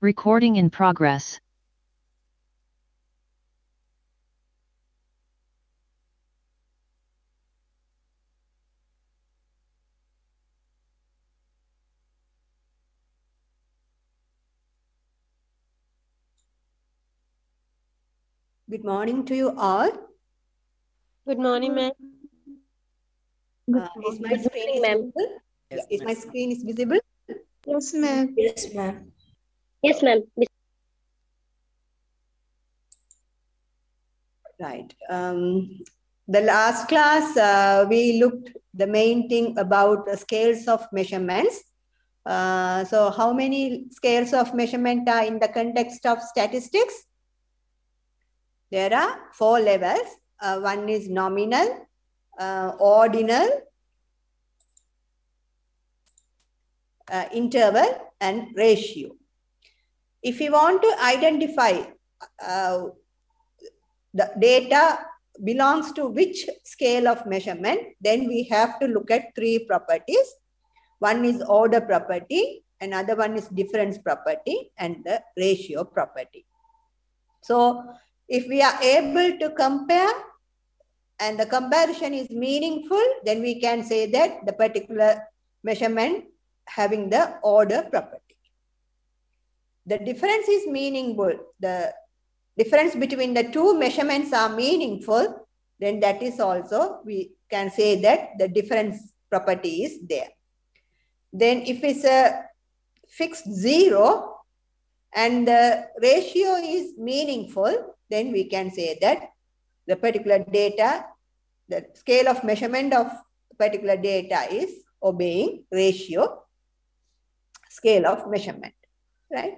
Recording in progress. Good morning to you all. Good morning, ma'am. Is my screen visible? Yes, Is my screen is visible? Yes, ma'am. Yes, ma'am. Yes, ma'am. Right. The last class, we looked the main thing about the scales of measurements. So how many scales of measurement are in the context of statistics? There are 4 levels. One is nominal, ordinal, interval, and ratio. If you want to identify the data belongs to which scale of measurement, then we have to look at 3 properties. One is order property, another one is difference property, and the ratio property. So if we are able to compare and the comparison is meaningful, then we can say that the particular measurement having the order property. The difference is meaningful. The difference between the 2 measurements are meaningful, then that is also, we can say that the difference property is there. Then if it's a fixed 0 and the ratio is meaningful, then we can say that the particular data, the scale of measurement of particular data is obeying ratio scale of measurement, right?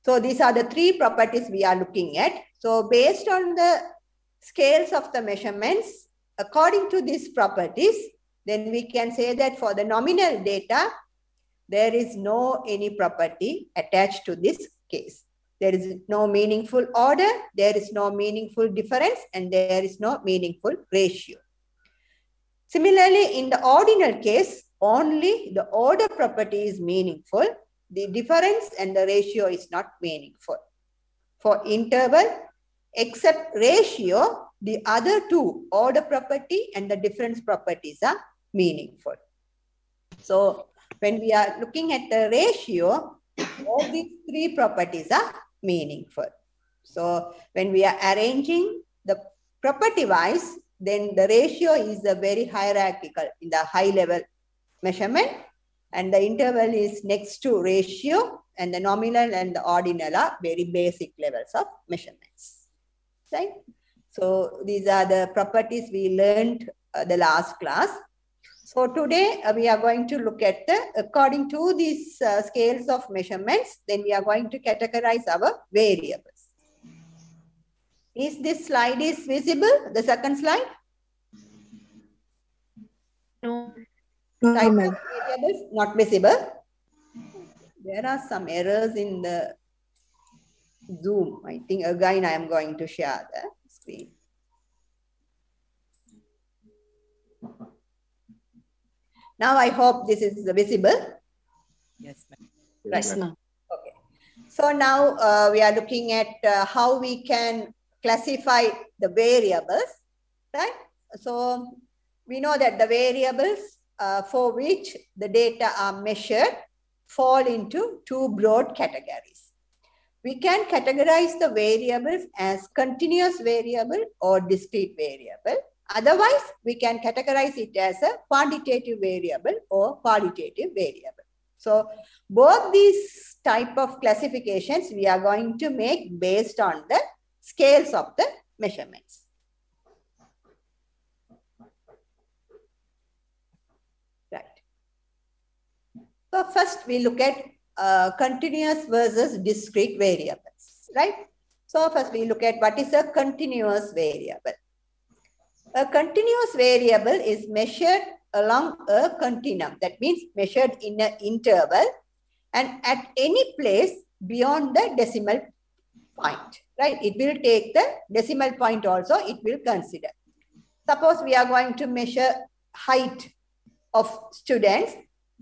So these are the 3 properties we are looking at. So based on the scales of the measurements, according to these properties, then we can say that for the nominal data, there is no any property attached to this case. There is no meaningful order, there is no meaningful difference, and there is no meaningful ratio. Similarly, in the ordinal case, only the order property is meaningful. The difference and the ratio is not meaningful. For interval, except ratio, the other 2, order property and the difference properties, are meaningful. So when we are looking at the ratio, all these 3 properties are meaningful. So when we are arranging the property wise, then the ratio is a very hierarchical in the high level measurement, and the interval is next to ratio, and the nominal and the ordinal are very basic levels of measurements, right? So these are the properties we learned the last class. So today we are going to look at the, according to these scales of measurements, then we are going to categorize our variables. Is this slide is visible? The second slide? No. Type of variables not visible. There are some errors in the Zoom. I think again I am going to share the screen. Now I hope this is visible. Yes, ma'am. Right. Yes, ma'am. Okay. So now we are looking at how we can classify the variables, right? So we know that the variables for which the data are measured fall into 2 broad categories. We can categorize the variables as continuous variable or discrete variable. Otherwise, we can categorize it as a quantitative variable or qualitative variable. So both these type of classifications we are going to make based on the scales of the measurements. So first we look at continuous versus discrete variables, right? So first we look at what is a continuous variable. A continuous variable is measured along a continuum. That means measured in an interval and at any place beyond the decimal point, right? It will take the decimal point also, it will consider. Suppose we are going to measure height of students,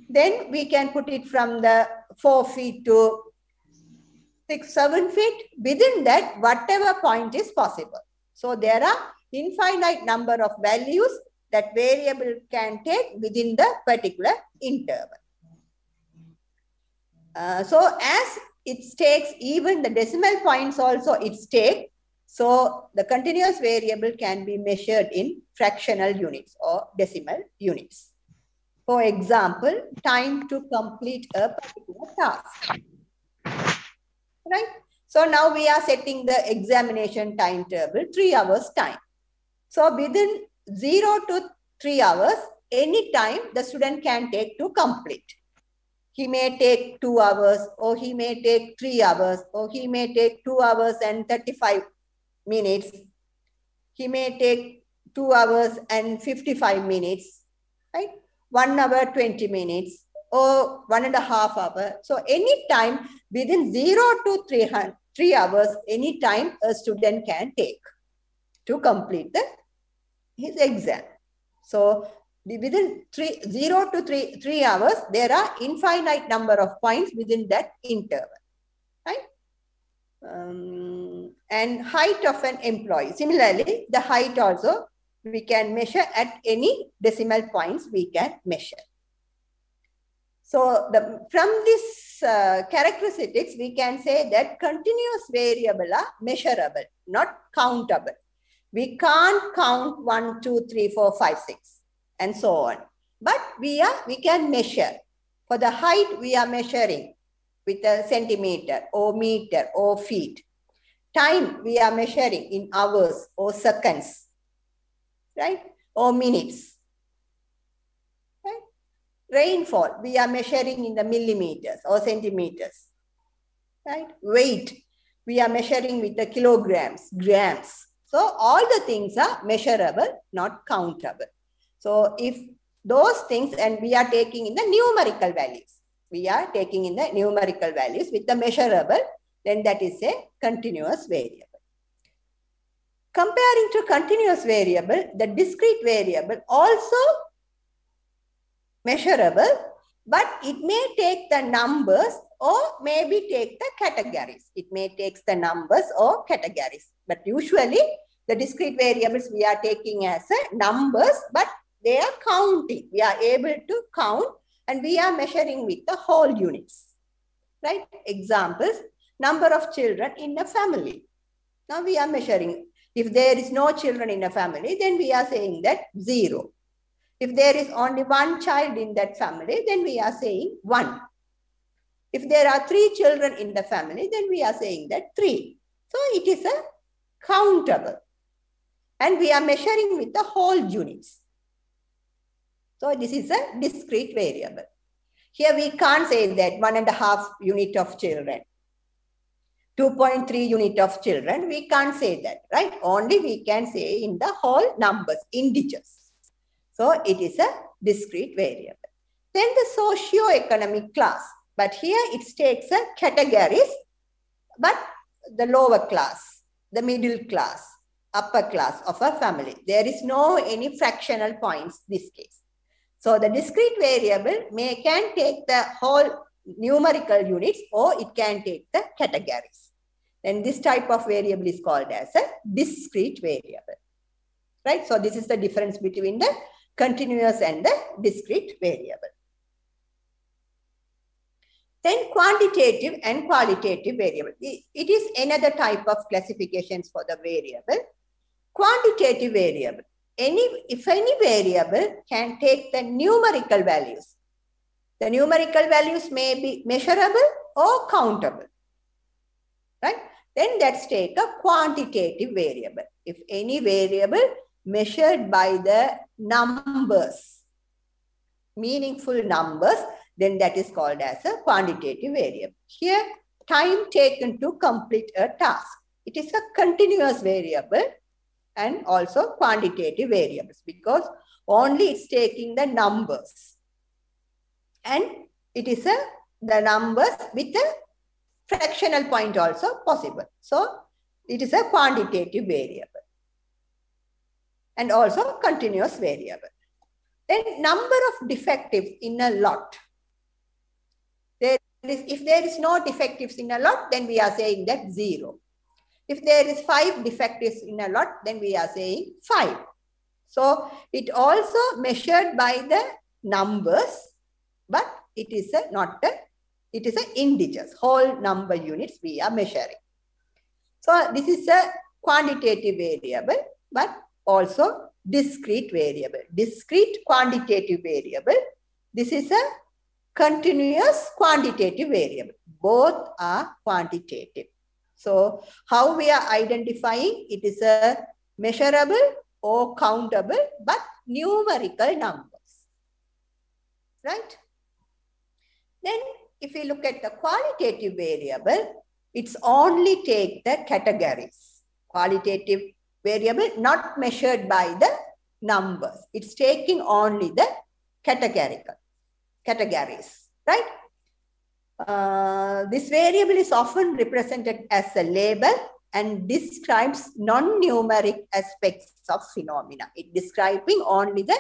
then we can put it from the 4 feet to 6, 7 feet. Within that, whatever point is possible. So there are infinite number of values that variable can take within the particular interval. So as it takes even the decimal points also it takes, so the continuous variable can be measured in fractional units or decimal units. For example, time to complete a particular task. Right? So now we are setting the examination timetable, 3 hours time. So within 0 to 3 hours, any time the student can take to complete. He may take 2 hours, or he may take 3 hours, or he may take 2 hours and 35 minutes. He may take 2 hours and 55 minutes, right? 1 hour, 20 minutes, or 1.5 hours. So any time within 0 to 3 hours, any time a student can take to complete his exam. So within 0 to 3 hours, there are infinite number of points within that interval, right? And height of an employee. Similarly, the height also we can measure at any decimal points we can measure. So from this characteristics, we can say that continuous variable are measurable, not countable. We can't count 1, 2, 3, 4, 5, 6, and so on. But we can measure. For the height, we are measuring with a centimeter or meter or feet. Time, we are measuring in hours or seconds, right? Or minutes. Right? Rainfall, we are measuring in the millimeters or centimeters. Right? Weight, we are measuring with the kilograms, grams. So all the things are measurable, not countable. So if those things, and we are taking in the numerical values, we are taking in the numerical values with the measurable, then that is a continuous variable. Comparing to continuous variable, the discrete variable also measurable, but it may take the numbers or maybe take the categories. It may take the numbers or categories. But usually the discrete variables we are taking as numbers, but they are counting. We are able to count and we are measuring with the whole units. Right? Examples, number of children in a family. Now we are measuring. If there is no children in a family, then we are saying that 0. If there is only 1 child in that family, then we are saying 1. If there are 3 children in the family, then we are saying that 3. So it is a countable. And we are measuring with the whole units. So this is a discrete variable. Here we can't say that 1.5 unit of children, 2.3 unit of children. We can't say that, right? Only we can say in the whole numbers, integers. So it is a discrete variable. Then the socio-economic class. But here it takes a categories, but the lower class, the middle class, upper class of a family. There is no any fractional points this case. So the discrete variable can take the whole numerical units or it can take the categories. Then this type of variable is called as a discrete variable. Right? So this is the difference between the continuous and the discrete variable. Then quantitative and qualitative variable. It is another type of classifications for the variable. Quantitative variable. If any variable can take the numerical values. The numerical values may be measurable or countable. Right? Then let's take a quantitative variable. If any variable measured by the numbers, meaningful numbers, then that is called as a quantitative variable. Here, time taken to complete a task. It is a continuous variable and also quantitative variables because only it's taking the numbers. And it is the numbers with a fractional point also possible. So, it is a quantitative variable and also continuous variable. Then number of defectives in a lot. There if there is no defectives in a lot, then we are saying that 0. If there is 5 defectives in a lot, then we are saying 5. So it also measured by the numbers, but it is it is integers, whole number units we are measuring. So this is a quantitative variable, but also discrete variable. Discrete quantitative variable. This is a continuous quantitative variable. Both are quantitative. So how we are identifying? It is a measurable or countable, but numerical numbers. Right? Then if we look at the qualitative variable, it's only take the categories. Qualitative variable not measured by the numbers. It's taking only the categories, right? This variable is often represented as a label and describes non-numeric aspects of phenomena. It describing only the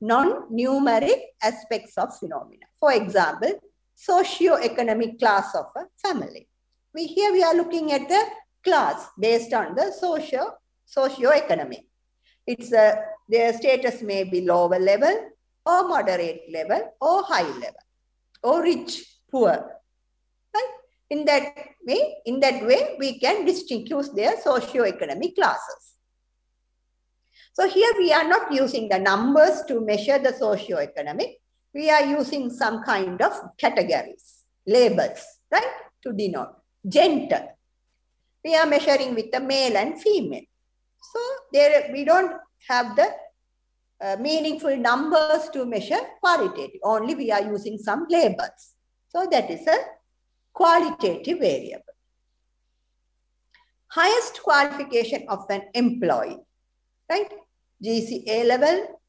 non-numeric aspects of phenomena. For example, socio-economic class of a family. Here we are looking at the class based on the socio-economic. It's their status may be lower level or moderate level or high level or rich, poor. Right? In that way, we can distinguish their socio-economic classes. So here we are not using the numbers to measure the socio-economic. We are using some kind of categories, labels, right? To denote. Gender. We are measuring with the male and female. So there we don't have the meaningful numbers to measure qualitative. Only we are using some labels. So that is a qualitative variable. Highest qualification of an employee, right? GCA level,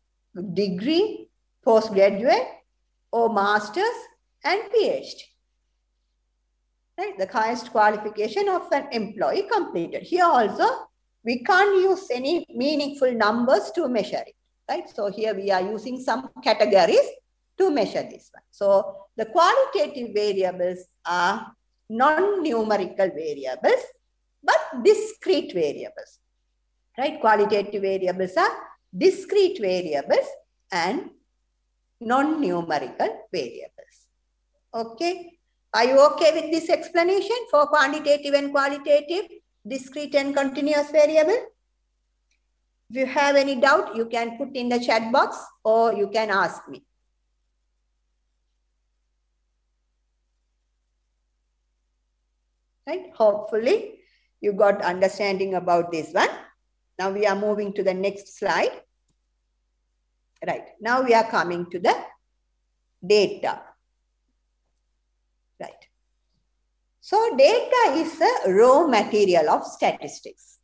degree, postgraduate, or master's and PhD. Right? The highest qualification of an employee completed. Here also, we can't use any meaningful numbers to measure it. Right? So here we are using some categories to measure this one. So the qualitative variables are non-numerical variables, but discrete variables. Right? Qualitative variables are discrete variables and non-numerical variables. Okay. Are you okay with this explanation for quantitative and qualitative, discrete and continuous variable? If you have any doubt, you can put in the chat box or you can ask me. Right? Hopefully, you got understanding about this one. Now we are moving to the next slide. Right. Now we are coming to the data. Right. So data is a raw material of statistics.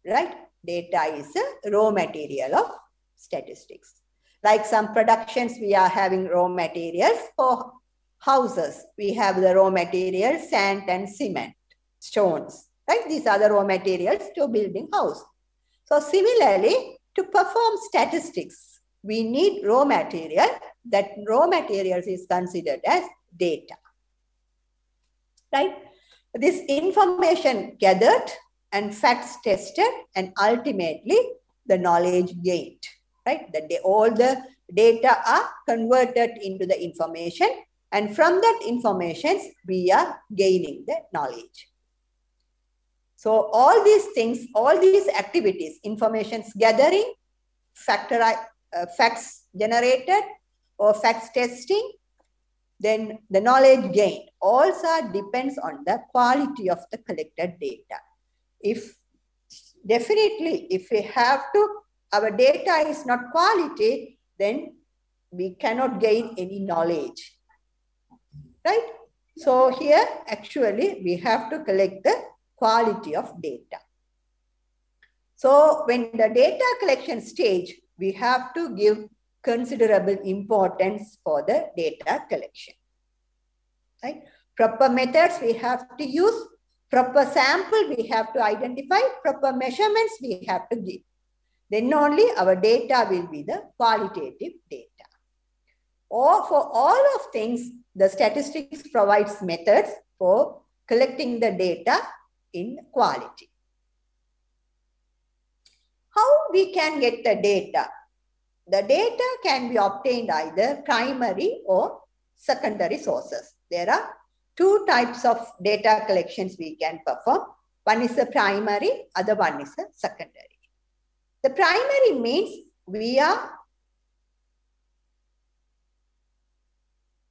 Right? Data is a raw material of statistics. Like some productions, we are having raw materials. For houses, we have the raw materials, sand and cement, stones. Right? These are the raw materials to building house. So similarly, to perform statistics, we need raw material. That raw materials is considered as data. Right? This information gathered and facts tested and ultimately the knowledge gained. Right? All the data are converted into the information and from that information we are gaining the knowledge. So all these things, all these activities, informations gathering, facts generated or facts testing, then the knowledge gained also depends on the quality of the collected data. If we have to, our data is not quality, then we cannot gain any knowledge. Right? So here actually we have to collect the quality of data. So when the data collection stage, we have to give considerable importance for the data collection. Right? Proper methods we have to use, proper sample we have to identify, proper measurements we have to give. Then only our data will be the qualitative data. Or for all of things, the statistics provides methods for collecting the data in quality. How we can get the data? The data can be obtained either primary or secondary sources. There are two types of data collections we can perform. One is a primary, other one is a secondary. The primary means we are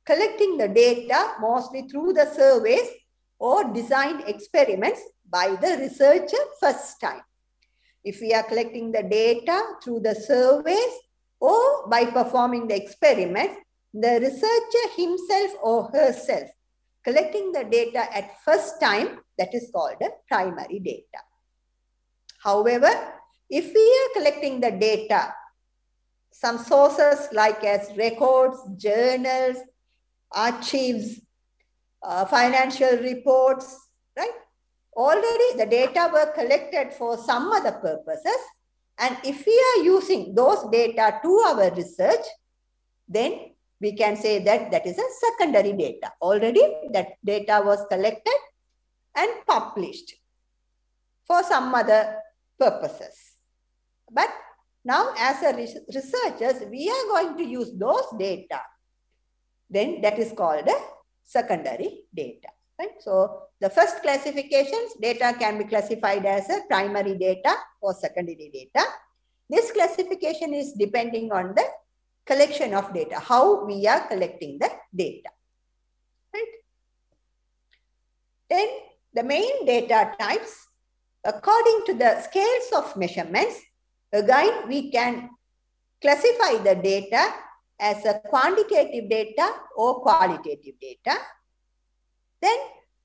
collecting the data mostly through the surveys or designed experiments by the researcher first time. If we are collecting the data through the surveys or by performing the experiments, the researcher himself or herself collecting the data at first time, that is called a primary data. However, if we are collecting the data, some sources like as records, journals, archives, financial reports, right? Already the data were collected for some other purposes. And if we are using those data to our research, then we can say that that is a secondary data. Already that data was collected and published for some other purposes. But now as a researchers, we are going to use those data. Then that is called a secondary data. Right? So the first classifications, data can be classified as a primary data or secondary data. This classification is depending on the collection of data, how we are collecting the data. Right? Then the main data types, according to the scales of measurements, again we can classify the data as a quantitative data or qualitative data. Then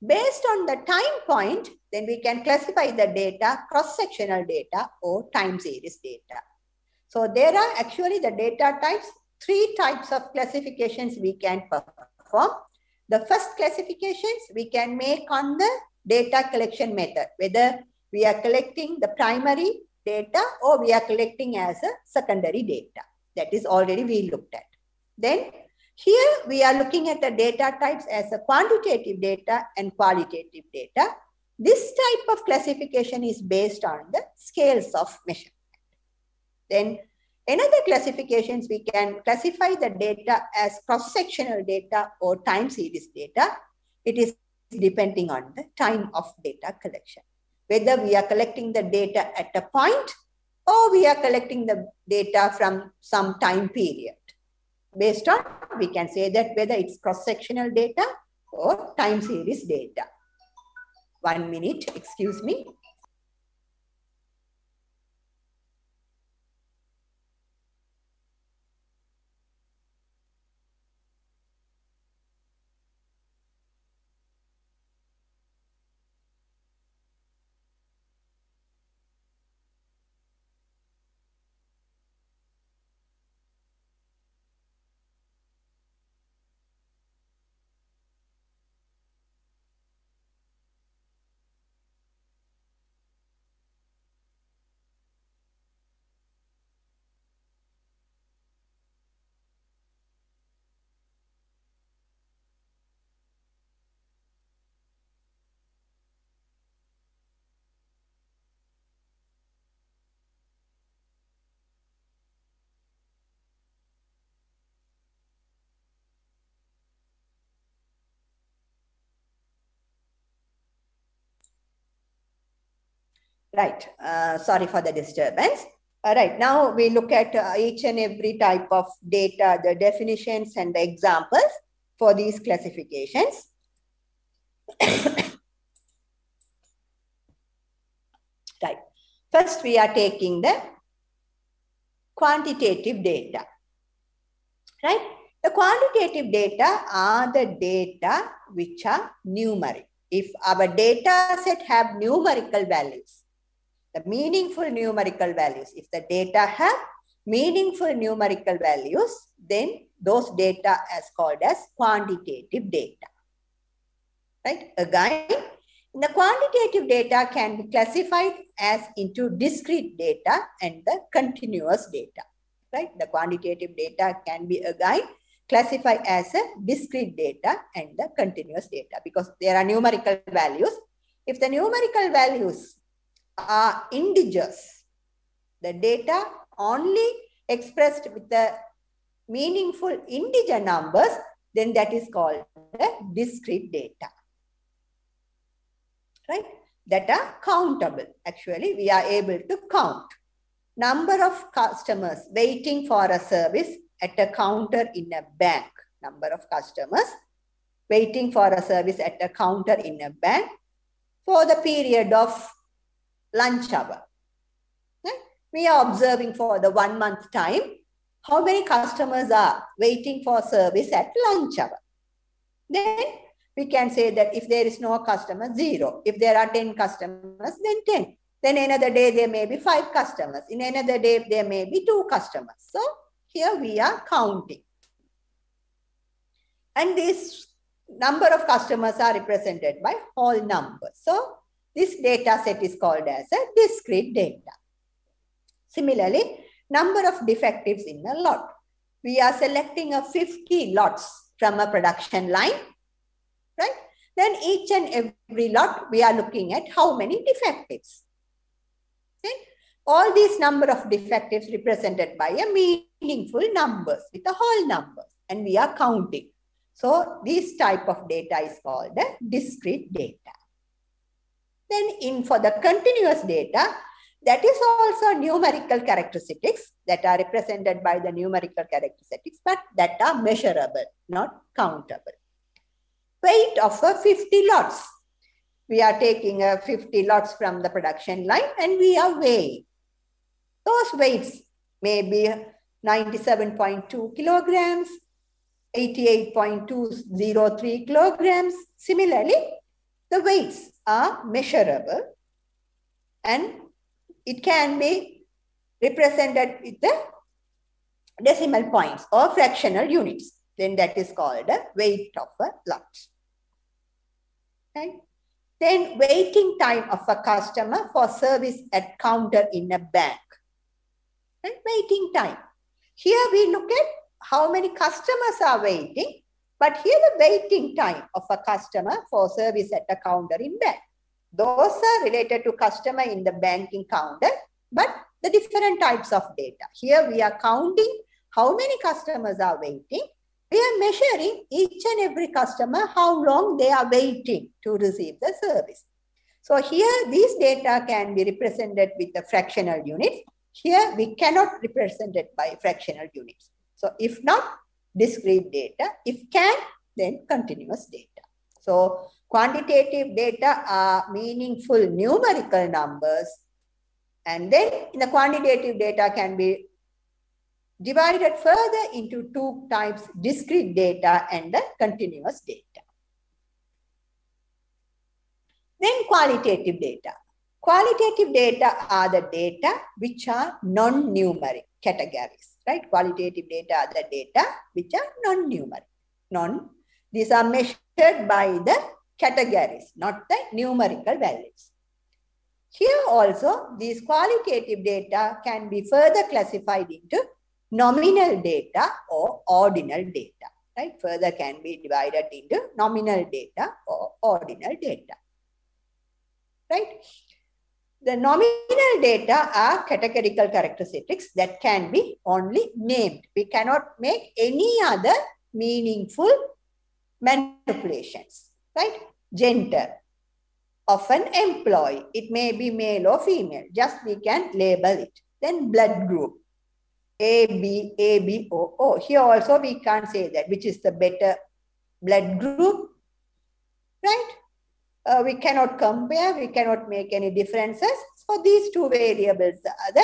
based on the time point, then we can classify the data cross-sectional data or time series data. So there are actually the data types, three types of classifications we can perform. The first classifications we can make on the data collection method, whether we are collecting the primary data or we are collecting as a secondary data. That is already we looked at. Then here we are looking at the data types as a quantitative data and qualitative data. This type of classification is based on the scales of measurement. Then another classifications, we can classify the data as cross-sectional data or time series data. It is depending on the time of data collection. Whether we are collecting the data at a point or we are collecting the data from some time period. Based on, we can say that whether it's cross-sectional data or time series data. 1 minute, excuse me. Right, sorry for the disturbance. All right, now we look at each and every type of data, the definitions and the examples for these classifications. Right, first we are taking the quantitative data. Right, the quantitative data are the data which are numeric. If our data set have numerical values, the meaningful numerical values, if the data have meaningful numerical values, then those data is called as quantitative data. Right? Again, the quantitative data can be classified as into discrete data and the continuous data. Right? The quantitative data can be again classify as a discrete data and the continuous data because there are numerical values. If the numerical values are integers, the data only expressed with the meaningful integer numbers, then that is called the discrete data. Right? That are countable. Actually, we are able to count. Number of customers waiting for a service at a counter in a bank. Number of customers waiting for a service at a counter in a bank for the period of lunch hour. Right? We are observing for the 1 month time how many customers are waiting for service at lunch hour. Then we can say that if there is no customer, 0. If there are 10 customers, then 10. Then another day there may be 5 customers. In another day there may be 2 customers. So here we are counting. And this number of customers are represented by whole numbers. So this data set is called as a discrete data. Similarly, number of defectives in a lot. We are selecting a 50 lots from a production line, right? Then each and every lot, we are looking at how many defectives. Okay? All these number of defectives represented by a meaningful numbers with a whole numbers, and we are counting. So this type of data is called the discrete data. Then for the continuous data, that is also numerical characteristics that are represented by the numerical characteristics, but that are measurable, not countable. Weight of 50 lots. We are taking 50 lots from the production line and we are weighing. Those weights may be 97.2 kilograms, 88.203 kilograms. Similarly, the weights are measurable and it can be represented with the decimal points or fractional units. Then that is called a weight of a lot. Okay. Then waiting time of a customer for service at counter in a bank. And waiting time. Here we look at how many customers are waiting, but here the waiting time of a customer for service at a counter in bank. Those are related to customer in the banking counter, but the different types of data. Here we are counting how many customers are waiting. We are measuring each and every customer how long they are waiting to receive the service. So here these data can be represented with the fractional units. Here we cannot represent it by fractional units. So if not discrete data, if can, then continuous data. So quantitative data are meaningful numerical numbers, and then in the quantitative data can be divided further into 2 types, discrete data and the continuous data. Then qualitative data. Qualitative data are the data which are non-numeric categories, right? Qualitative data are the data which are non-numeric. These are measured by the categories, not the numerical values. Here also, these qualitative data can be further classified into nominal data or ordinal data, right? Further can be divided into nominal data or ordinal data, right? The nominal data are categorical characteristics that can be only named. We cannot make any other meaningful manipulations, right? Gender of an employee. It may be male or female. Just we can label it. Then blood group. A, B, O, O. Here also we can't say that which is the better blood group, right? We cannot compare, we cannot make any differences. So these 2 variables are the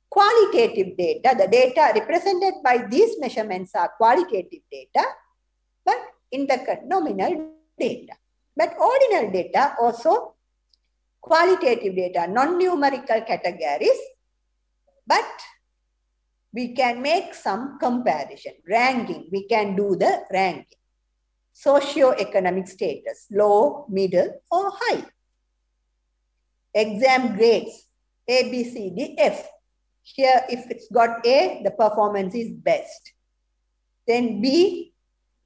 qualitative data. The data represented by these measurements are qualitative data, but in the nominal data. But ordinal data also qualitative data, non-numerical categories, but we can make some comparison. Ranking, we can do the ranking. Socio-economic status, low, middle, or high. Exam grades, A, B, C, D, F. Here, if it's got A, the performance is best. Then B,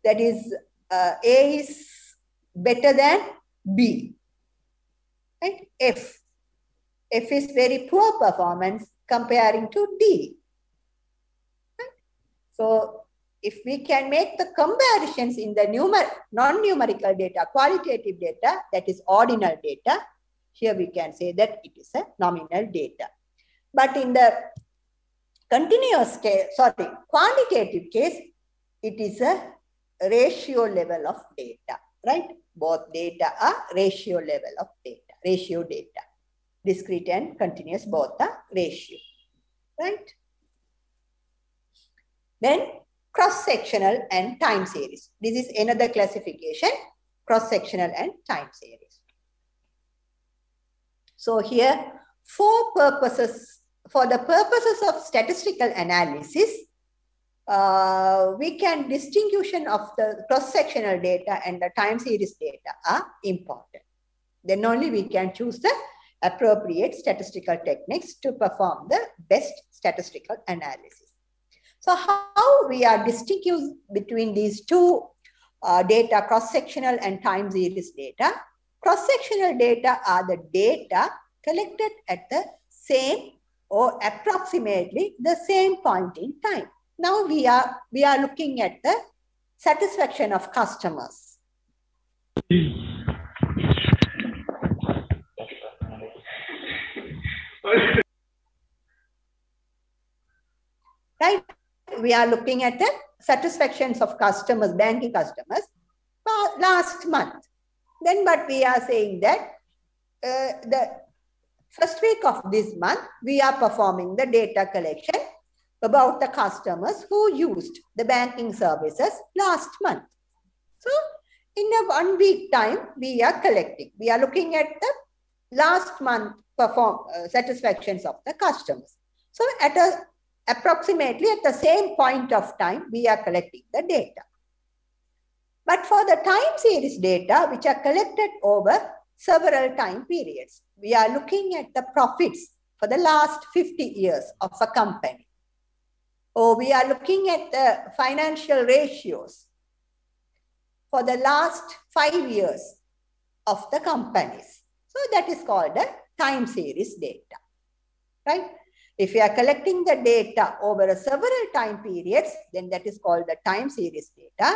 that is A is better than B. Right? F is very poor performance comparing to D. Right? So if we can make the comparisons in the non-numerical data, qualitative data, that is ordinal data, here we can say that it is a nominal data. But in the continuous case, quantitative case, it is a ratio level of data, right? Both data are ratio level of data, ratio data. Discrete and continuous both are ratio, right? Then cross-sectional and time series. This is another classification, cross-sectional and time series. So here, for the purposes of statistical analysis, we can distinguishing of the cross-sectional data and the time series data are important. Then only we can choose the appropriate statistical techniques to perform the best statistical analysis. So how we are distinguishing between these two data, cross-sectional and time series data? Cross-sectional data are the data collected at the same or approximately the same point in time. Now we are looking at the satisfaction of customers. Right? We are looking at the satisfactions of customers, banking customers, last month. Then what we are saying that the first week of this month, we are performing the data collection about the customers who used the banking services last month. So in a 1 week time, we are collecting. We are looking at the last month satisfactions of the customers. So approximately at the same point of time, we are collecting the data. But for the time series data, which are collected over several time periods, we are looking at the profits for the last 50 years of a company. Or we are looking at the financial ratios for the last 5 years of the companies. So that is called the time series data, right? If you are collecting the data over several time periods, then that is called the time series data.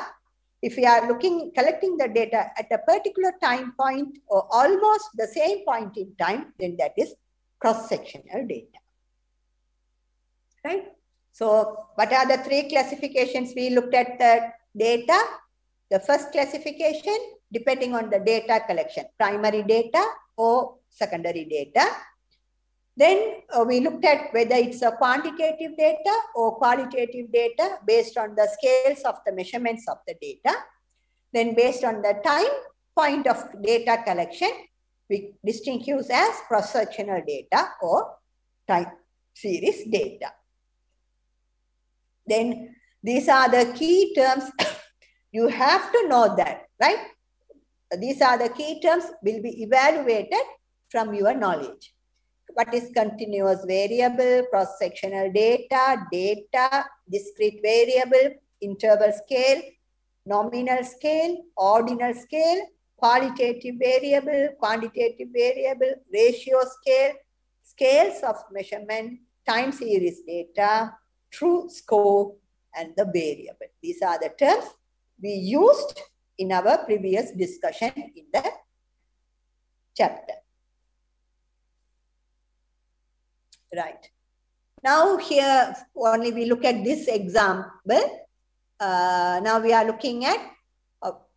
If you are collecting the data at a particular time point or almost the same point in time, then that is cross-sectional data, right? So what are the three classifications we looked at the data? The first classification, depending on the data collection, primary data or secondary data. Then we looked at whether it's a quantitative data or qualitative data based on the scales of the measurements of the data. Then based on the time point of data collection, we distinguish as cross-sectional data or time series data. Then these are the key terms. You have to know that, right? These are the key terms will be evaluated from your knowledge. What is continuous variable, cross-sectional data, discrete variable, interval scale, nominal scale, ordinal scale, qualitative variable, quantitative variable, ratio scale, scales of measurement, time series data, true score, and the variable. These are the terms we used in our previous discussion in the chapter. Right. Now here only we look at this example. Now we are looking at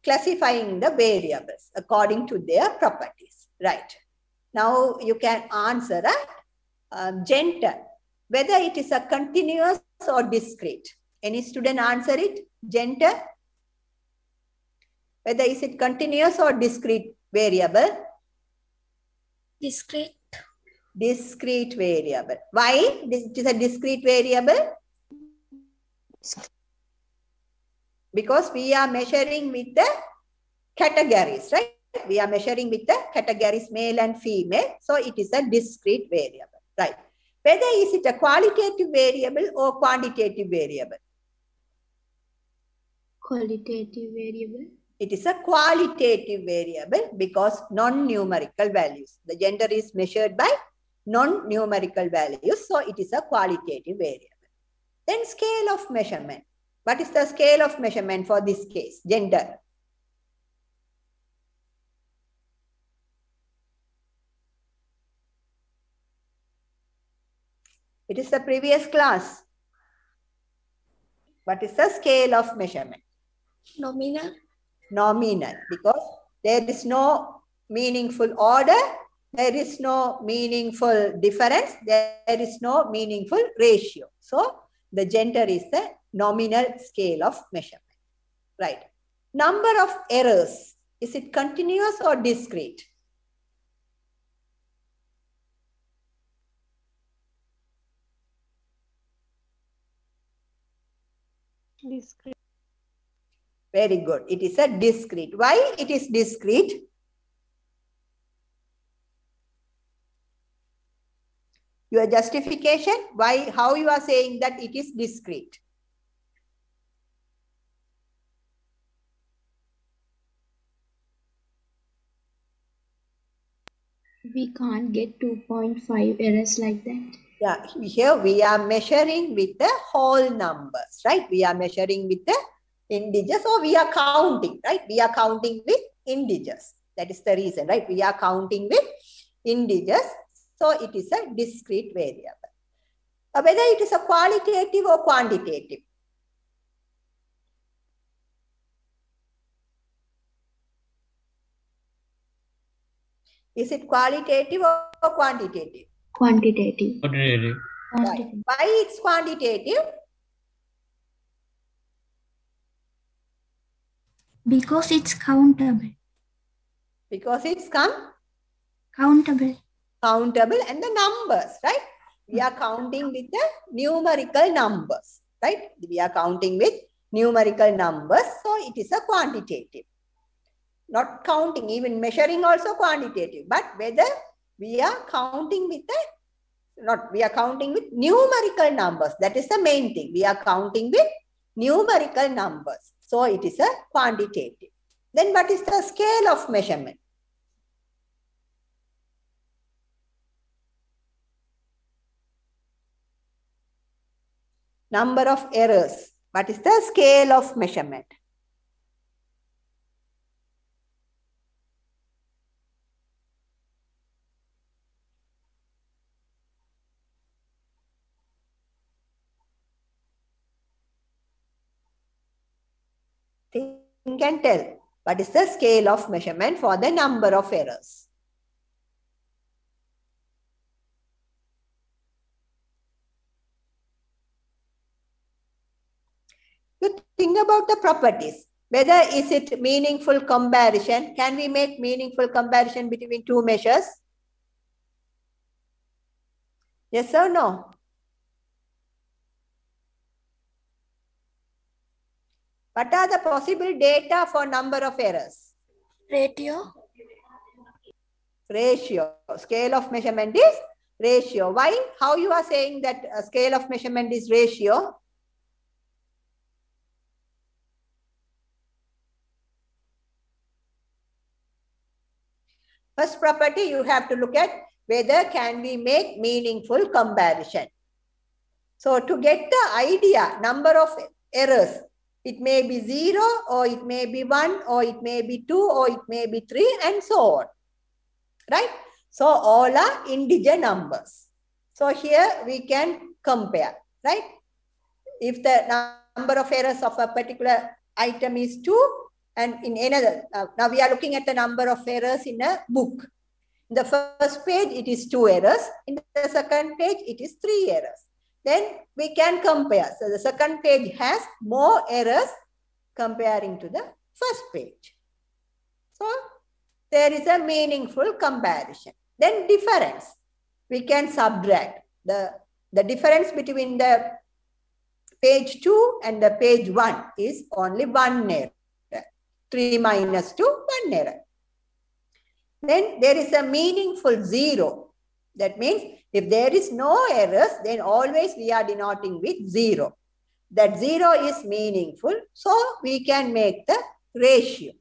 classifying the variables according to their properties. Right. Now you can answer gender, whether it is a continuous or discrete. Any student answer it? Gender. Whether is it continuous or discrete variable? Discrete. Discrete variable. Why it is a discrete variable? Because we are measuring with the categories, right? We are measuring with the categories male and female. So it is a discrete variable, right? Whether is it a qualitative variable or quantitative variable? Qualitative variable. It is a qualitative variable because non-numerical values. The gender is measured by non-numerical values. So it is a qualitative variable. Then scale of measurement. What is the scale of measurement for this case? Gender. It is the previous class. What is the scale of measurement? Nominal. Nominal, because there is no meaningful order, there is no meaningful difference, there is no meaningful ratio. So the gender is the nominal scale of measurement. Right. Number of errors. Is it continuous or discrete? Discrete. Very good. It is a discrete. Why it is discrete? Your justification? Why? How you are saying that it is discrete? We can't get 2.5 errors like that. Yeah, here we are measuring with the whole numbers, right? We are measuring with the integers, or we are counting, right? We are counting with integers. That is the reason, right? We are counting with integers. So it is a discrete variable. Whether it is a qualitative or quantitative. Is it qualitative or quantitative? Quantitative. Quantitative. Right. Why it's quantitative? Because it's countable. Because it's Countable. countable and the numbers, right? We are counting with the numerical numbers, right? We are counting with numerical numbers. So it is a quantitative. Not counting, even measuring also quantitative. But whether we are counting with we are counting with numerical numbers. That is the main thing. We are counting with numerical numbers. So it is a quantitative. Then what is the scale of measurement? Number of errors. What is the scale of measurement? Think and tell. What is the scale of measurement for the number of errors? You think about the properties. Whether is it meaningful comparison? Can we make meaningful comparison between two measures? Yes or no? What are the possible data for number of errors? Ratio. Ratio. Scale of measurement is ratio. Why? How you are saying that a scale of measurement is ratio? First property, you have to look at whether can we make meaningful comparison. So to get the idea, number of errors, it may be 0 or it may be 1 or it may be 2 or it may be 3 and so on. Right? So all are integer numbers. So here we can compare. Right? If the number of errors of a particular item is 2, and in another, now we are looking at the number of errors in a book. In the first page, it is 2 errors. In the second page, it is 3 errors. Then we can compare. So the second page has more errors comparing to the first page. So there is a meaningful comparison. Then difference. We can subtract. The difference between the page 2 and the page 1 is only 1 error. 3 minus 2, 1 error. Then there is a meaningful 0. That means if there is no errors, then always we are denoting with 0. that 0 is meaningful, so we can make the ratio.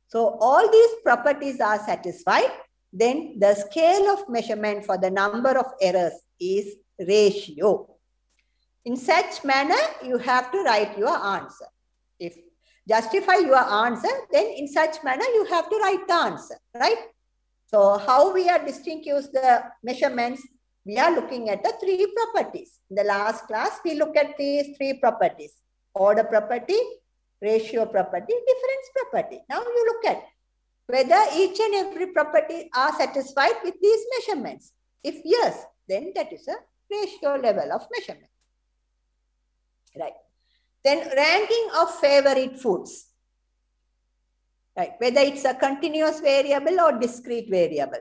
So all these properties are satisfied, then the scale of measurement for the number of errors is ratio. In such manner, you have to write your answer. If justify your answer, then in such manner, you have to write the answer, right? So how we are distinguish the measurements? We are looking at the 3 properties. In the last class, we look at these 3 properties: order property, ratio property, difference property. Now you look at whether each and every property are satisfied with these measurements. If yes, then that is a ratio level of measurement. Right. Then ranking of favorite foods. Right. Whether it's a continuous variable or discrete variable.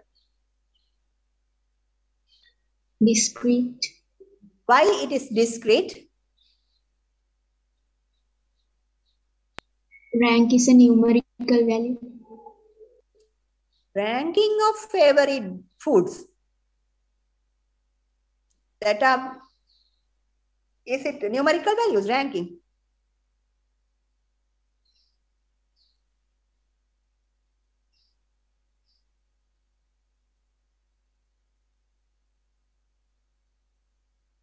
Discrete. Why it is discrete? Rank is a numerical value. Ranking of favorite foods. That are, is it numerical values, ranking?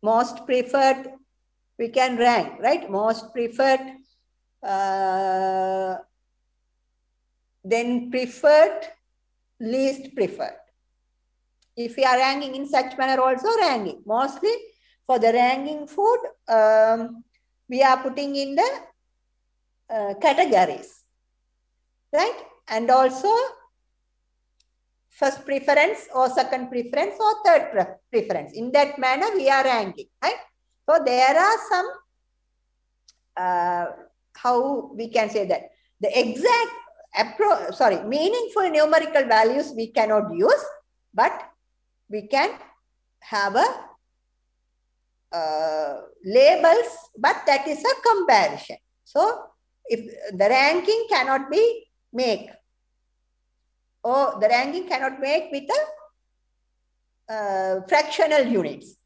Most preferred, we can rank, right? Most preferred, then preferred, least preferred. If we are ranking in such manner, also ranking. Mostly for the ranking food, we are putting in the categories, right? And also first preference or second preference or third preference. In that manner, we are ranking, right? So there are some, how we can say that, the exact, meaningful numerical values we cannot use, but we can have a labels, but that is a comparison. So if the ranking cannot be made, or the ranking cannot make with a fractional units,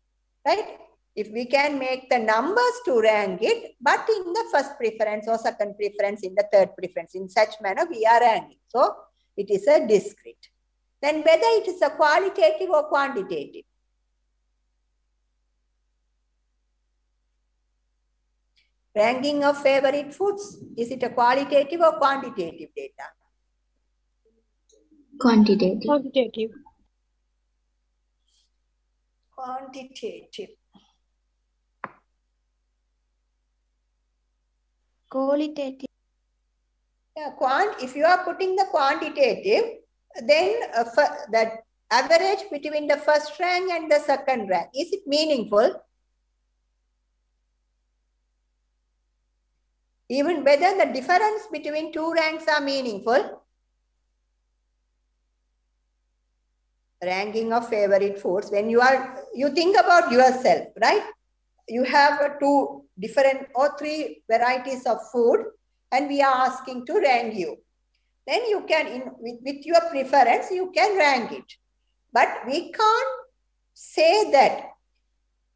right? If we can make the numbers to rank it, but in the first preference or second preference, in the third preference, in such manner we are ranking. So it is a discrete. Then whether it is a qualitative or quantitative. Ranking of favorite foods, is it a qualitative or quantitative data? Quantitative. Quantitative. Quantitative. Qualitative. Yeah, if you are putting the quantitative, then that average between the first rank and the second rank, is it meaningful? Even whether the difference between 2 ranks are meaningful. Ranking of favorite foods, when you think about yourself, right? You have 2 different or 3 varieties of food and we are asking to rank you. Then you can, with your preference, you can rank it. But we can't say that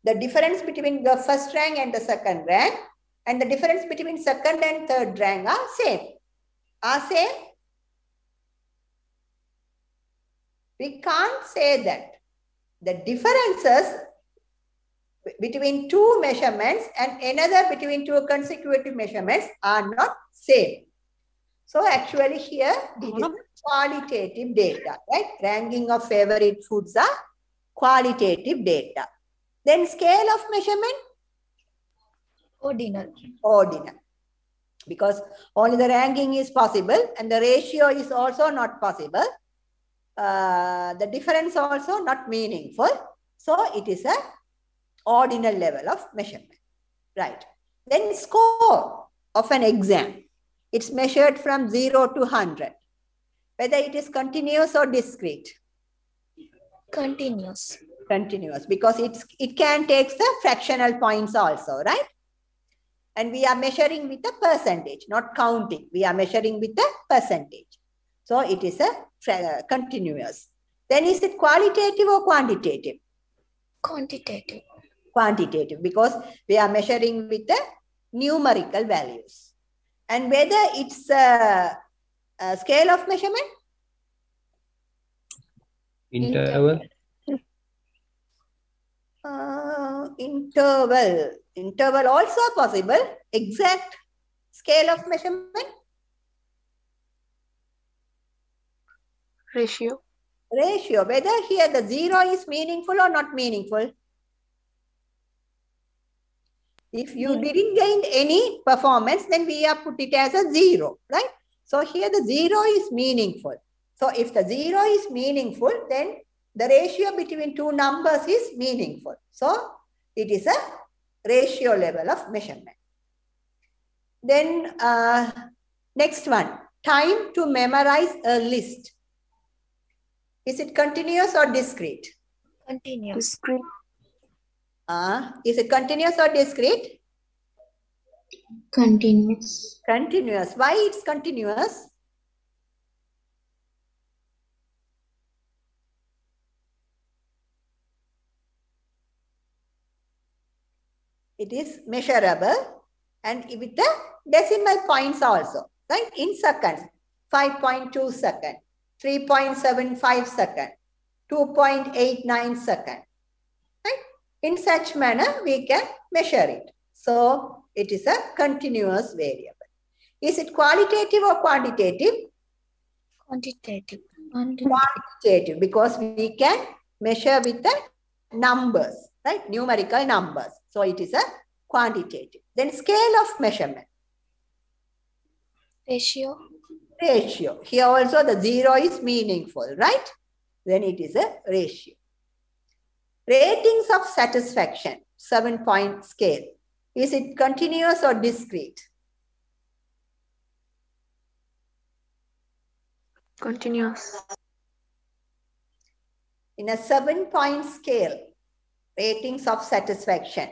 the difference between the first rank and the second rank and the difference between second and third rank are same. Are same? We can't say that. The differences between 2 measurements and another between 2 consecutive measurements are not same. So actually here, this is qualitative data, right? Ranking of favorite foods are qualitative data. Then scale of measurement? Ordinal. Ordinal. Because only the ranking is possible and the ratio is also not possible. The difference also not meaningful. So it is a ordinal level of measurement, right? Then score of an exam. It's measured from 0 to 100. Whether it is continuous or discrete. Continuous. Continuous, because it can take the fractional points also, right? And we are measuring with a percentage, not counting. We are measuring with a percentage. So it is a continuous. Then is it qualitative or quantitative? Quantitative. Quantitative, because we are measuring with the numerical values. And whether it's a scale of measurement? Interval. Interval also possible. Exact scale of measurement? Ratio. Ratio. Whether here the 0 is meaningful or not meaningful. If you didn't gain any performance, then we have put it as a 0, right? So here the 0 is meaningful. So if the 0 is meaningful, then the ratio between two numbers is meaningful. So it is a ratio level of measurement. Then next one, time to memorize a list. Is it continuous or discrete? Continuous. Discrete. Is it continuous or discrete? Continuous. Continuous. Why it's continuous? It is measurable and with the decimal points also, right? In seconds, 5.2 second, 3.75 second, 2.89 second, right? In such manner, we can measure it. So it is a continuous variable. Is it qualitative or quantitative? Quantitative. Quantitative, because we can measure with the numbers, right? Numerical numbers. So it is a quantitative. Then scale of measurement. Ratio. Ratio. Here also the 0 is meaningful, right? Then it is a ratio. Ratings of satisfaction, 7-point scale. Is it continuous or discrete? Continuous. In a 7-point scale, ratings of satisfaction.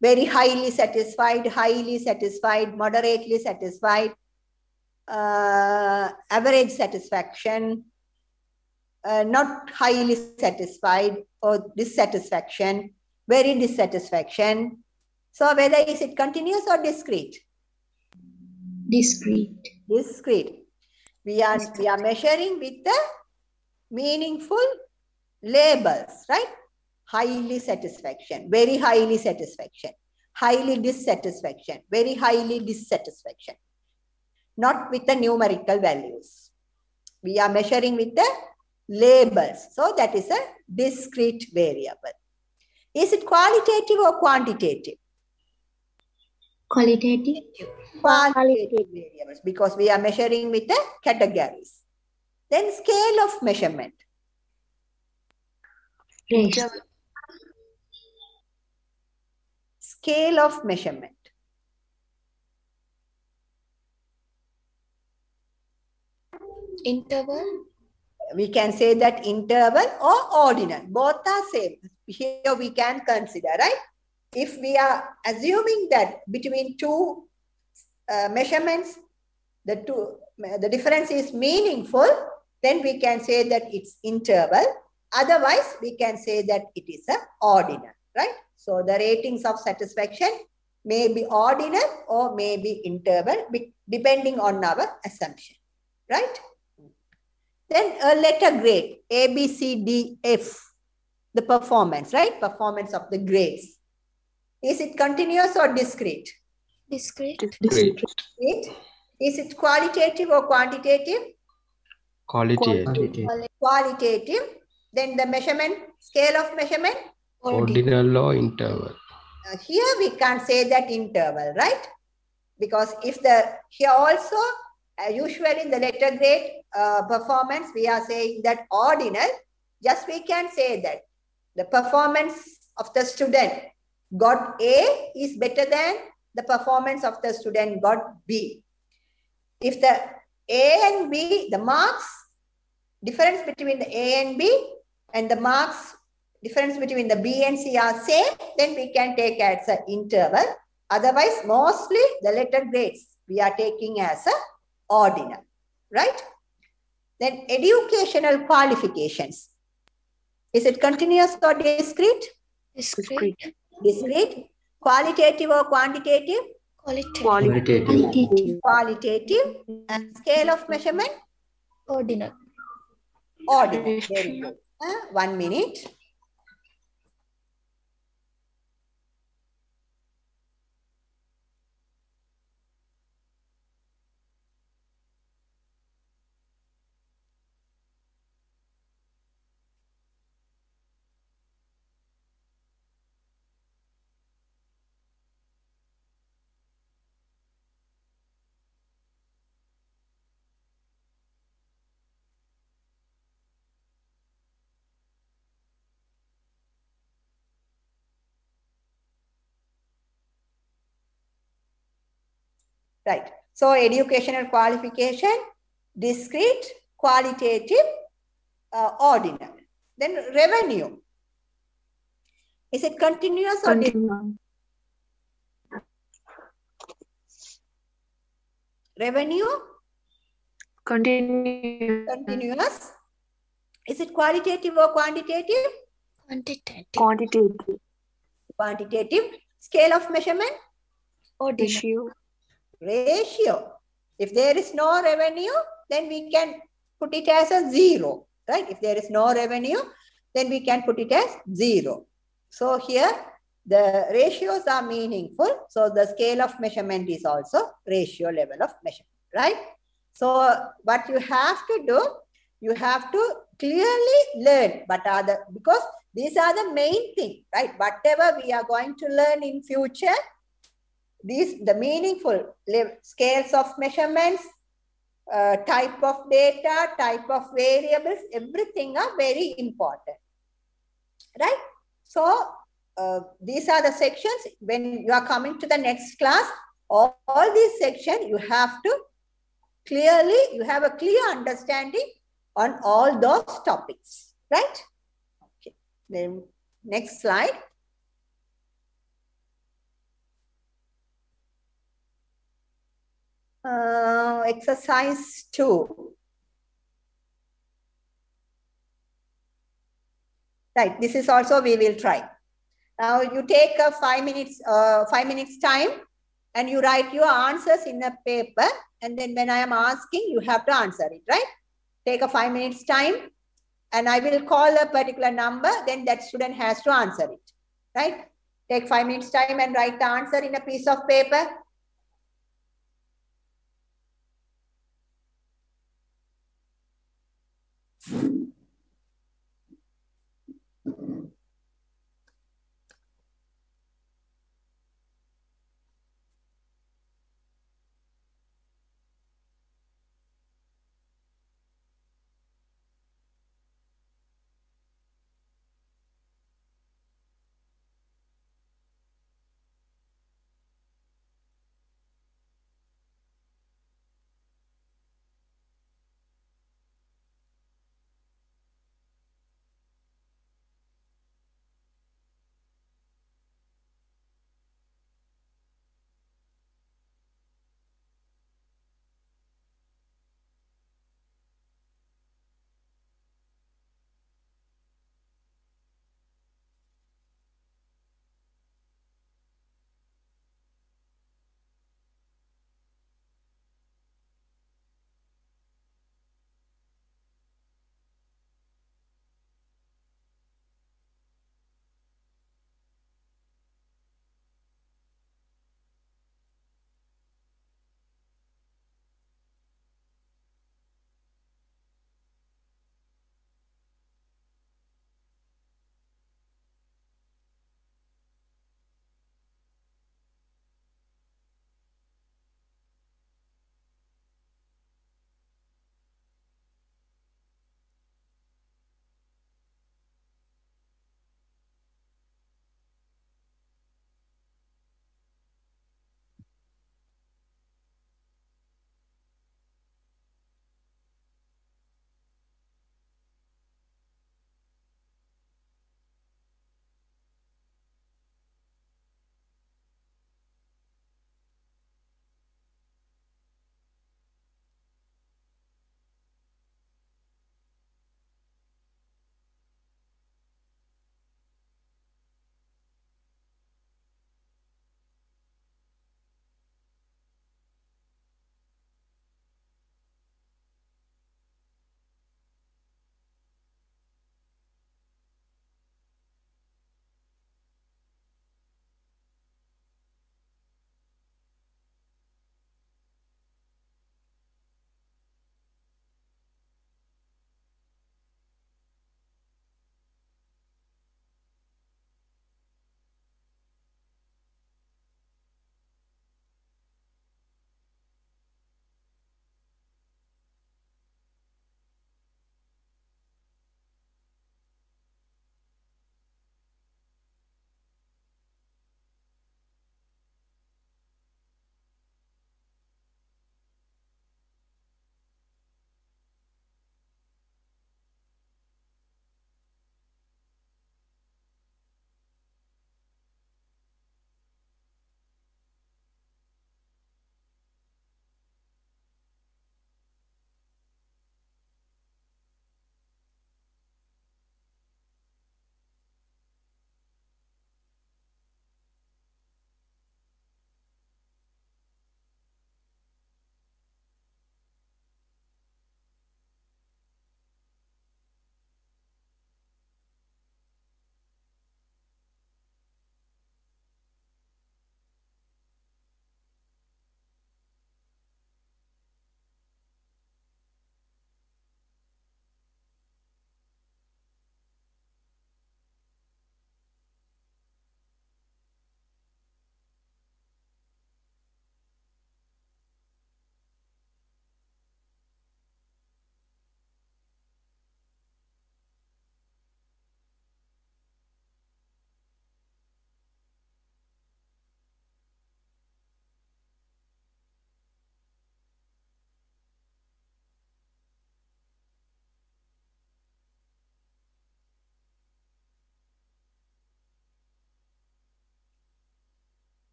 Very highly satisfied, moderately satisfied, average satisfaction, not highly satisfied or dissatisfaction, very dissatisfaction. So whether is it continuous or discrete? Discrete. Discrete. We are measuring with the meaningful labels, right? Highly satisfaction, very highly satisfaction, highly dissatisfaction, very highly dissatisfaction. Not with the numerical values. We are measuring with the labels. So that is a discrete variable. Is it qualitative or quantitative? Qualitative. Qualitative variables, because we are measuring with the categories. Then scale of measurement. Ratio. Scale of measurement. Interval. We can say that interval or ordinal. Both are same. Here we can consider, right? If we are assuming that between two measurements, the difference is meaningful, then we can say that it's interval. Otherwise, we can say that it is a ordinal, right? So the ratings of satisfaction may be ordinal or may be interval, depending on our assumption, right? Then a letter grade, A, B, C, D, F, the performance, right? Performance of the grades. Is it continuous or discrete? Discrete. Discrete. Is it qualitative or quantitative? Qualitative. Qualitative. Then the measurement, scale of measurement? Ordinal or interval. Here we can't say that interval, right? Because if here also, usually in the letter grade performance, we are saying that ordinal, just we can say that the performance of the student got A is better than the performance of the student got B. If the A and B, the marks, difference between the A and B and the marks, difference between the B and C are same, then we can take as an interval. Otherwise, mostly the letter grades we are taking as a ordinal, right? Then educational qualifications. Is it continuous or discrete? Discrete. Discrete. Qualitative or quantitative? Qualitative. Qualitative. Qualitative. And scale of measurement? Ordinal. Ordinal. Very good. 1 minute. Right. So educational qualification, discrete, qualitative, ordinal. Then revenue. Is it continuous or revenue? Continuous. Is it qualitative or quantitative? Quantitative. Quantitative. Scale of measurement? Ordinal. Ratio. If there is no revenue, then we can put it as a 0, right? If there is no revenue, then we can put it as 0. So here, the ratios are meaningful. So the scale of measurement is also ratio level of measurement, right? So what you have to do, you have to clearly learn because these are the main thing, right? Whatever we are going to learn in future, the meaningful scales of measurements, type of data, type of variables, everything are very important, right? So these are the sections. When you are coming to the next class, all these sections you have to you have a clear understanding on all those topics, right? Okay. Then next slide. Exercise 2. Right, this is also we will try. Now you take a 5 minutes time and you write your answers in a paper, and then when I am asking, you have to answer it, right? Take a 5 minutes time and I will call a particular number, then that student has to answer it, right? Take 5 minutes time and write the answer in a piece of paper.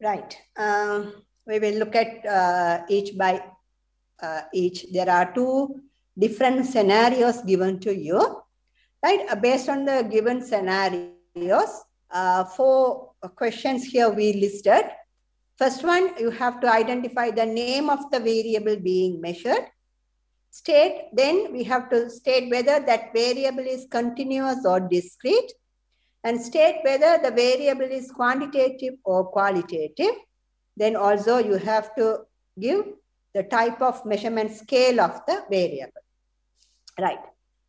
Right. We will look at each by each. There are two different scenarios given to you. Right. Based on the given scenarios, 4 questions here we listed. First one, you have to identify the name of the variable being measured. Then we have to state whether that variable is continuous or discrete, and state whether the variable is quantitative or qualitative. Then also you have to give the type of measurement scale of the variable. Right.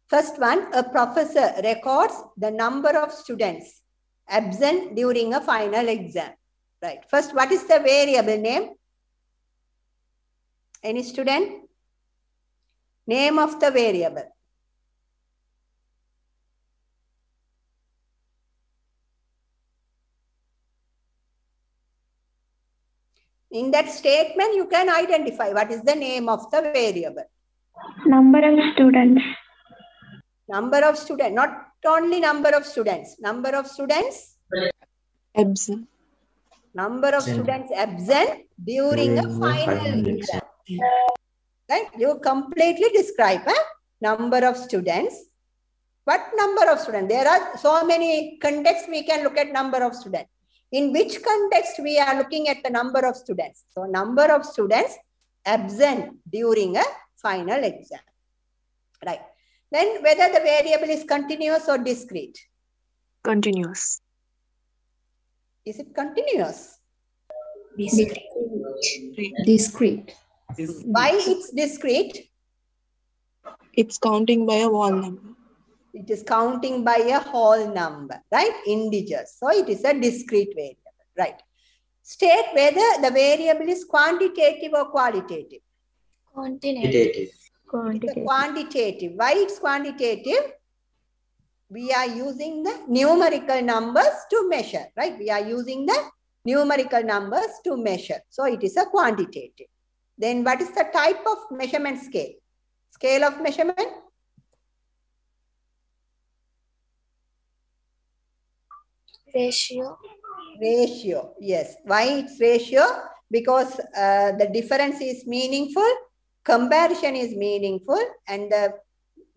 First one, a professor records the number of students absent during a final exam. Right. First, what is the variable name? Any student? Name of the variable. In that statement, you can identify what is the name of the variable. Number of students. Number of students, not only number of students. Number of students? Absent. Number of students absent during a final exam. Right? You completely describe number of students. What number of students? There are so many contexts we can look at number of students. In which context we are looking at the number of students? So number of students absent during a final exam. Right. Then whether the variable is continuous or discrete. Continuous. Is it continuous? Discrete. Discrete. Why it's discrete? It's counting by a whole number. It is counting by a whole number, right? Integers. So it is a discrete variable, right? State whether the variable is quantitative or qualitative. Quantitative. It's quantitative. Why it's quantitative? We are using the numerical numbers to measure, right? We are using the numerical numbers to measure. So it is a quantitative. Then what is the type of measurement scale? Scale of measurement? Ratio. Ratio, yes. Why it's ratio? Because the difference is meaningful, comparison is meaningful, and the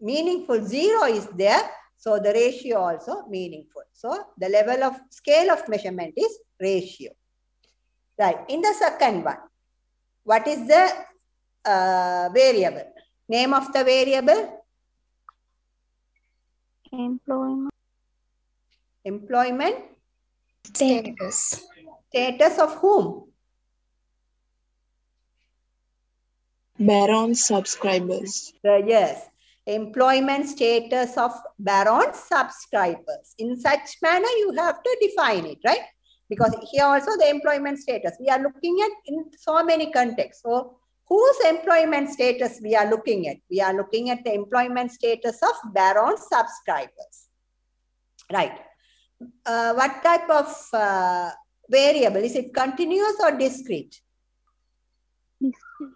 meaningful 0 is there. So the ratio also meaningful. So the level of scale of measurement is ratio. Right. In the second one, what is the variable? Name of the variable? Employment. Employment. Status. Status of whom? Baron subscribers. Yes. Employment status of Baron subscribers. In such manner, you have to define it, right? Because here also the employment status, we are looking at in so many contexts. So whose employment status we are looking at? We are looking at the employment status of Baron subscribers, right? What type of variable? Is it continuous or discrete? Discrete.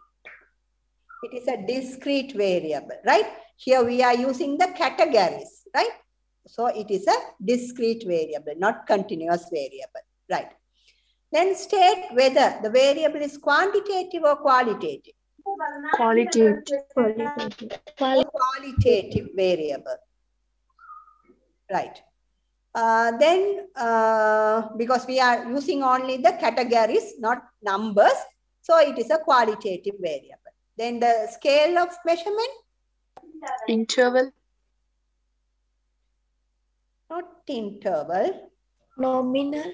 It is a discrete variable, right? Here we are using the categories, right? So it is a discrete variable, not continuous variable, right? Then state whether the variable is quantitative or qualitative. Qualitative. Qualitative variable, right? Because we are using only the categories, not numbers, so it is a qualitative variable. Then the scale of measurement? Interval. Not interval. Nominal.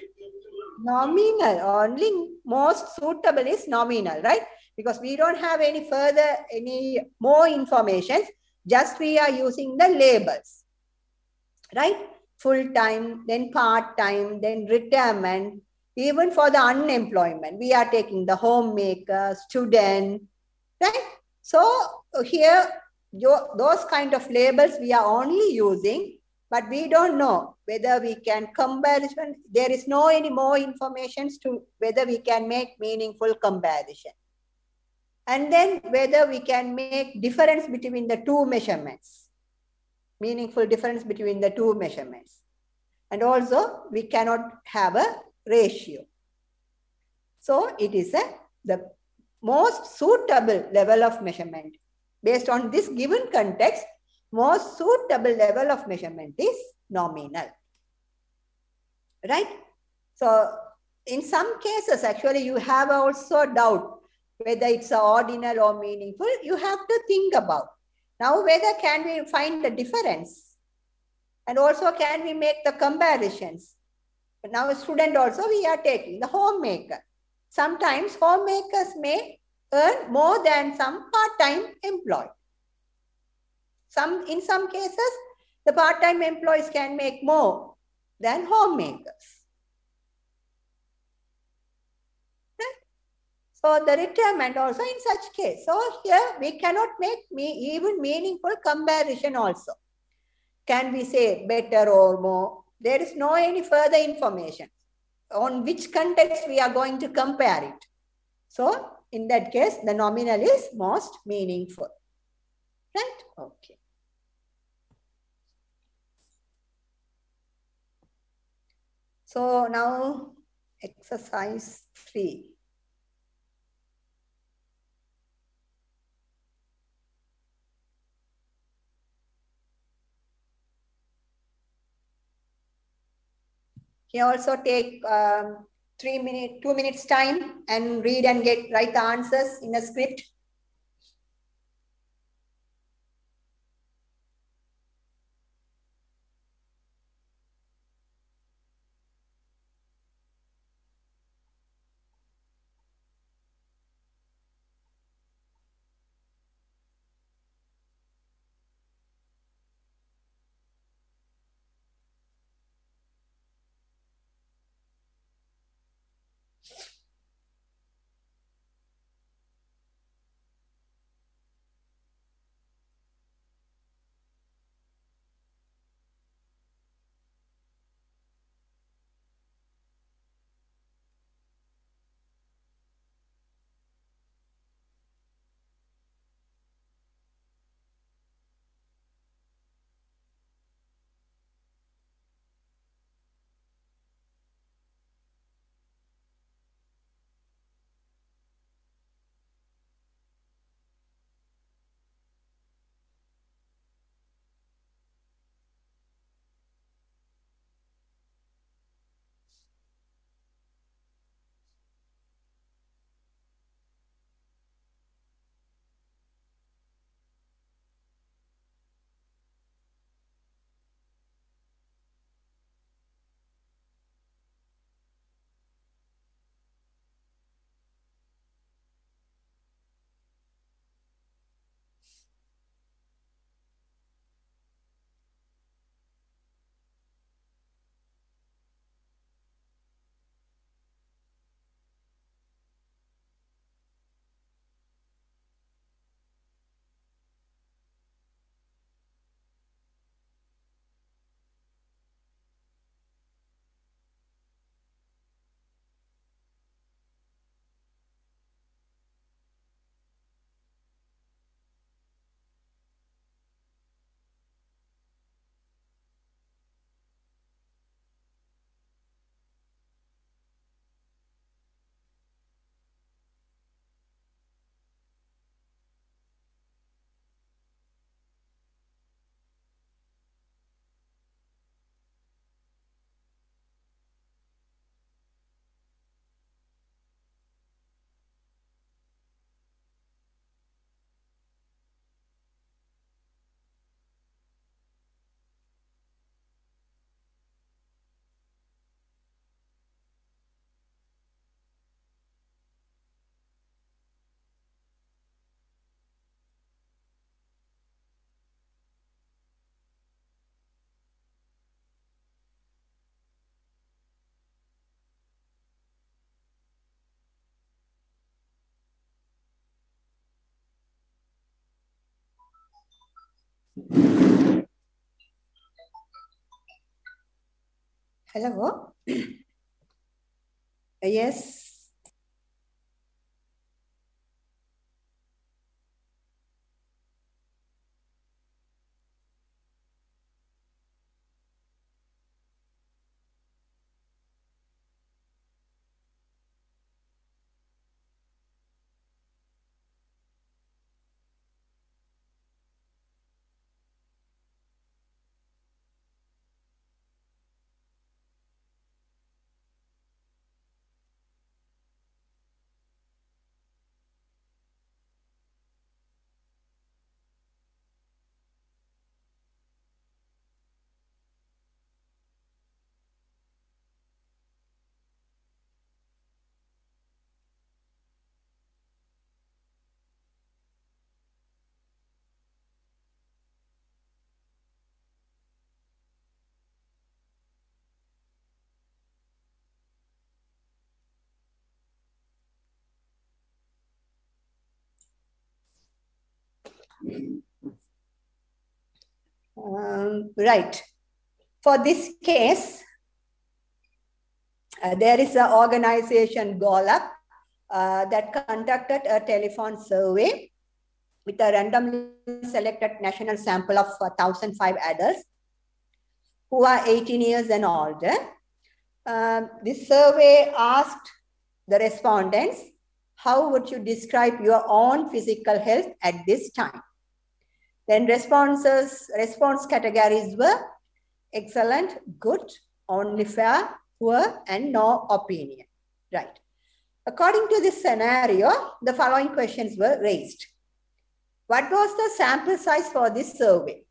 Nominal. Only most suitable is nominal, right? Because we don't have any more information. Just we are using the labels, right? Full-time, then part-time, then retirement. Even for the unemployment, we are taking the homemaker, student, right? So here, those kind of labels we are only using, but we don't know whether we can comparison. There is no any more information to whether we can make meaningful comparison. And then whether we can make difference between the two measurements, meaningful difference between the two measurements. And also we cannot have a ratio. So it is the most suitable level of measurement. Based on this given context, most suitable level of measurement is nominal. Right? So in some cases, actually, you have also doubt whether it's ordinal or meaningful. You have to think about. Now, whether can we find the difference? And also, can we make the comparisons? But now, a student also, we are taking the homemaker. Sometimes homemakers may earn more than some part-time employee. In some cases, the part-time employees can make more than homemakers. Right? So the retirement also in such case. So here we cannot make even meaningful comparison also. Can we say better or more? There is no any further information on which context we are going to compare it. So in that case, the nominal is most meaningful. Right? Okay. So now exercise 3. Here also take 2 minutes time and read and write the answers in a script. Hello? Yes. Right. For this case, there is an organization, Gallup, that conducted a telephone survey with a randomly selected national sample of 1,005 adults who are 18 years and older. This survey asked the respondents, how would you describe your own physical health at this time? Then response categories were excellent, good, only fair, poor, and no opinion. Right. According to this scenario, the following questions were raised. What was the sample size for this survey?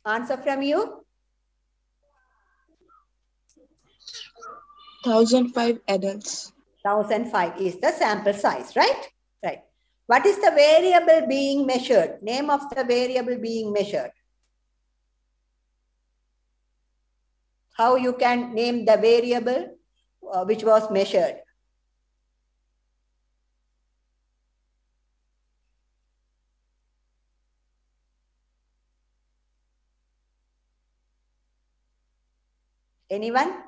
Answer from you. 1,005 adults. 1,005 is the sample size, right? Right. What is the variable being measured? Name of the variable being measured. How you can name the variable which was measured? Anyone?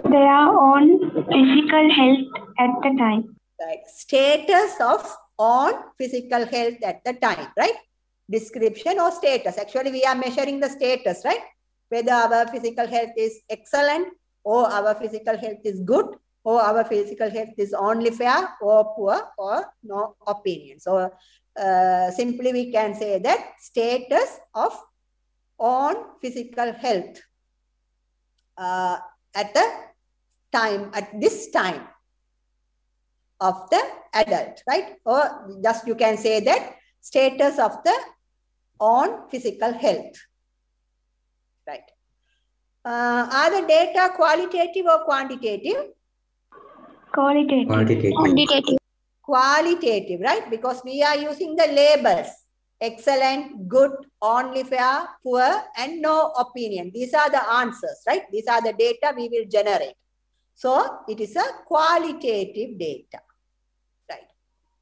Their own physical health at the time. Right. Status of on physical health at the time, right? Description or status. Actually, we are measuring the status, right? Whether our physical health is excellent or our physical health is good or our physical health is only fair or poor or no opinion. So simply we can say that status of on physical health at the time, at this time of the adult, right? Or just you can say that status of the on physical health, right? Are the data qualitative or quantitative? Qualitative. Quantitative. Qualitative, right? Because we are using the labels. Excellent, good, only fair, poor, and no opinion. These are the answers, right? These are the data we will generate. So it is a qualitative data, right?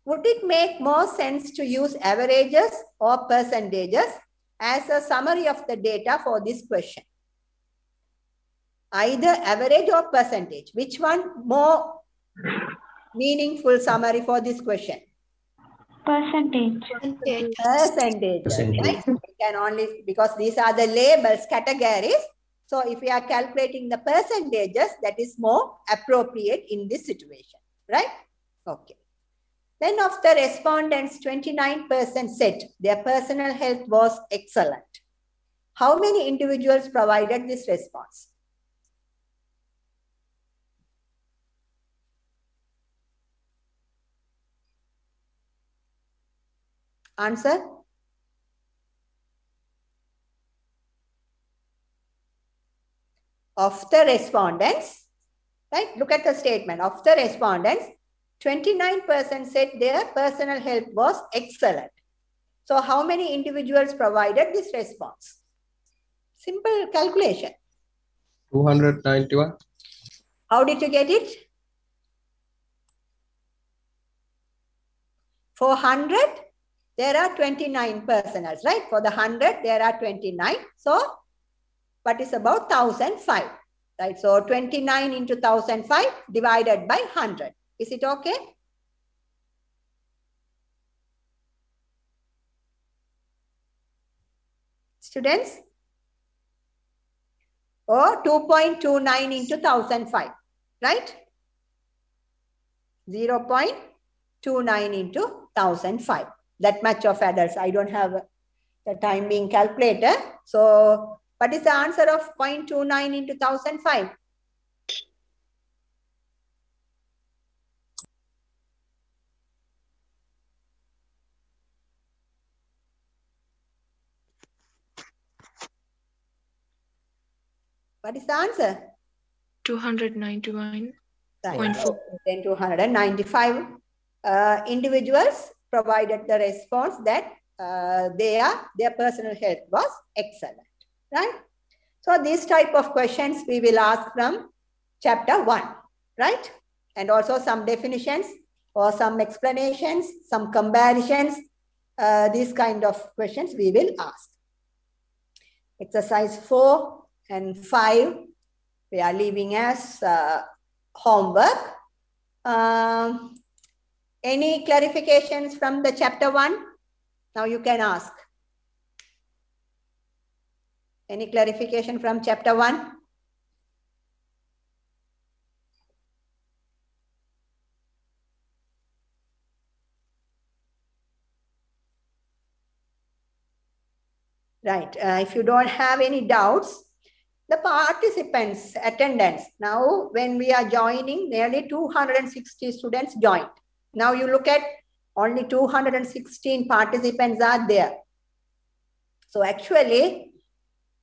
Would it make more sense to use averages or percentages as a summary of the data for this question? Either average or percentage. Which one more meaningful summary for this question? Percentage. Percentage. Right? We can only, because these are the labels, categories. So if we are calculating the percentages, that is more appropriate in this situation, right? Okay. Then of the respondents, 29% said their personal health was excellent. How many individuals provided this response? Answer? Of the respondents, right? Look at the statement. Of the respondents, 29% said their personal health was excellent. So how many individuals provided this response? Simple calculation. 291. How did you get it? 400, there are 29 personals, right? For the 100, there are 29. So what is about 1,005, right? So 29 into 1,005 divided by 100. Is it okay? Students? Or 2.29 into 1,005, right? 0.29 into 1,005. That much of adults. I don't have the time being calculator. So what is the answer of 0.29 into 1,005? What is the answer? 291.4. Then 295 individuals provided the response that their personal health was excellent, right? So these type of questions we will ask from chapter 1, right? And also some definitions or some explanations, some comparisons, these kind of questions we will ask. Exercise 4 and 5, we are leaving as homework. Any clarifications from the chapter 1? Now you can ask. Any clarification from chapter 1? Right. If you don't have any doubts, the participants' attendance. Now, when we are joining, nearly 260 students joined. Now you look at only 216 participants are there. So actually,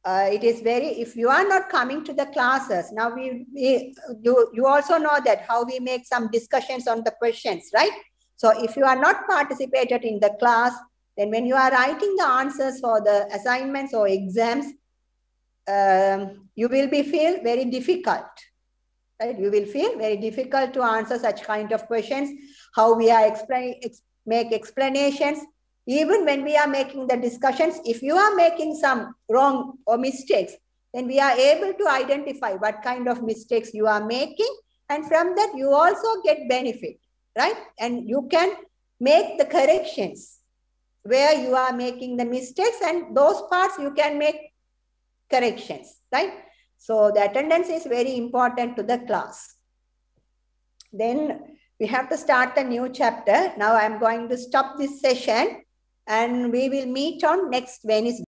it is if you are not coming to the classes, now you also know that how we make some discussions on the questions, right? So if you are not participated in the class, then when you are writing the answers for the assignments or exams, you will feel very difficult, right? You will feel very difficult to answer such kind of questions, how we are make explanations. Even when we are making the discussions, if you are making some wrong or mistakes, then we are able to identify what kind of mistakes you are making. And from that, you also get benefit, right? And you can make the corrections where you are making the mistakes, and those parts you can make corrections, right? So the attendance is very important to the class. Then we have to start a new chapter. Now I'm going to stop this session and we will meet on next Wednesday.